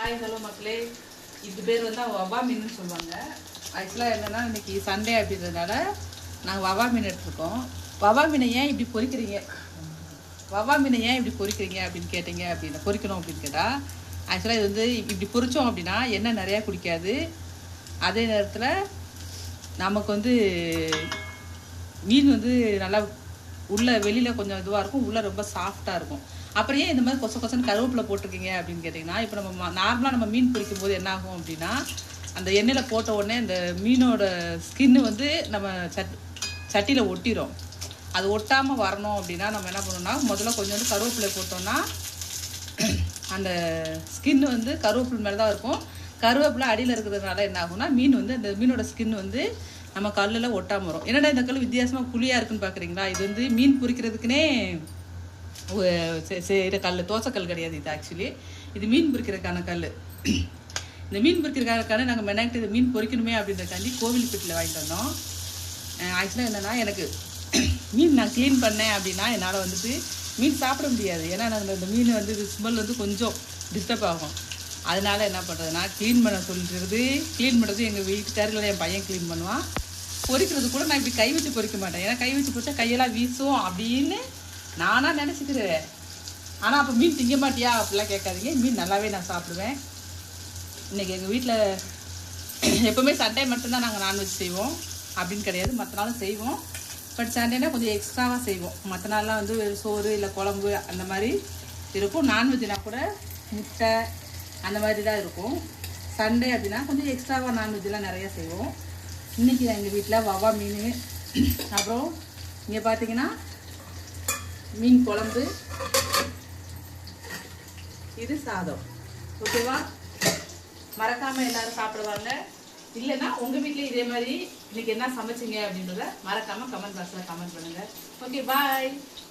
Hi hello மக்களே. இது பேர் வந்து வவா மீன் சொல்லுவாங்க. ஆக்சுவலாக என்னென்னா இன்றைக்கி சண்டே அப்படின்றதுனால நாங்கள் வவா மீன் எடுத்துருக்கோம். வவா மீனை ஏன் இப்படி பொரிக்கிறீங்க அப்படின்னு கேட்டீங்க அப்படின்னு பொரிக்கணும் அப்படின்னு கேட்டால், ஆக்சுவலாக இது வந்து இப்படி பொரித்தோம் அப்படின்னா எண்ணெய் நிறையா குடிக்காது. அதே நேரத்தில் நமக்கு வந்து மீன் வந்து நல்லா உள்ளே வெளியில் கொஞ்சம் இதுவாக இருக்கும், உள்ளே ரொம்ப சாஃப்டாக இருக்கும். அப்புறம் ஏன் இந்த மாதிரி கொசன்னு கருவேப்பிலை போட்டிருக்கீங்க அப்படின்னு கேட்டிங்கன்னா, இப்போ நம்ம நார்மலாக நம்ம மீன் பிடிக்கும் போது என்ன ஆகும் அப்படின்னா, அந்த எண்ணெயில் போட்ட உடனே அந்த மீனோட ஸ்கின்னு வந்து நம்ம சட்டியில் ஒட்டிடும். அது ஒட்டாமல் வரணும் அப்படின்னா நம்ம என்ன பண்ணணும்னா, முதல்ல கொஞ்சோண்டு கருவேப்பிலை போட்டோம்னா அந்த ஸ்கின்னு வந்து கருவேப்பிலை மேலே தான் இருக்கும். கருவேப்பிலை அடியில் இருக்கிறதுனால என்ன ஆகும்னா, மீன் வந்து அந்த மீனோட ஸ்கின் வந்து நம்ம கல்லில் ஒட்டாமல் வரும். என்னடா இந்த கல் வித்தியாசமாக புளியாக இருக்குன்னு பார்க்குறீங்களா? இது வந்து மீன் பொரிக்கிறதுக்குனே செய்கிற கல், தோசைக்கல் கிடையாது இது. ஆக்சுவலி இது மீன் பொரிக்கிறதுக்கான கல். இந்த மீன் பொரிக்கிறதுக்கான நாங்கள் மெனாக்ட் இது மீன் பொரிக்கணுமே அப்படின்றக்காண்டி கோவில்பட்டியில் வாங்கிட்டு வந்தோம். ஆக்சுவலாக என்னென்னா, எனக்கு மீன் நான் க்ளீன் பண்ணேன் அப்படின்னா என்னால் வந்துட்டு மீன் சாப்பிட முடியாது. ஏன்னா நாங்கள் இந்த மீன் வந்து ஸ்மெல் வந்து கொஞ்சம் டிஸ்டர்ப் ஆகும். அதனால் என்ன பண்ணுறதுனா, க்ளீன் பண்ணுறது எங்கள் வீட்டுக்காரில் என் பையன் க்ளீன் பண்ணுவான். பொரிக்கிறது கூட நான் இப்படி கை வச்சு பொரிக்க மாட்டேன். ஏன்னா கை வச்சு பொரிச்சா கையெல்லாம் வீசும் அப்படின்னு நானாக நினச்சிக்கிறேன். ஆனால் அப்போ மீன் திங்க மாட்டியா அப்படிலாம் கேட்காதீங்க. மீன் நல்லாவே நான் சாப்பிடுவேன். இன்றைக்கி எங்கள் வீட்டில் எப்போவுமே சண்டே மட்டும்தான் நாங்கள் நான்வெஜ் செய்வோம் அப்படின்னு கிடையாது, மற்ற நாளும் செய்வோம். பட் சண்டேனா கொஞ்சம் எக்ஸ்ட்ராவாக செய்வோம். மற்ற நாள்லாம் வந்து சோறு இல்லை குழம்பு அந்த மாதிரி இருக்கும். நான்வெஜ்னா கூட முட்டை அந்த மாதிரி தான் இருக்கும். சண்டே அப்படின்னா கொஞ்சம் எக்ஸ்ட்ராவாக நான்வெஜ்லாம் நிறையா செய்வோம். இன்றைக்கி எங்கள் வீட்டில் வவா மீன், அப்புறம் இங்கே பார்த்தீங்கன்னா மீன் குழம்பு, இது சாதம். ஓகேவா? மறக்காமல் எல்லோரும் சாப்பிடுவாங்க. இல்லைன்னா உங்கள் வீட்டில் இதே மாதிரி இன்றைக்கி என்ன சமைச்சிங்க அப்படின்றத மறக்காமல் கமெண்ட் பாக்ஸில் கமெண்ட் பண்ணுங்கள். ஓகே, பாய்.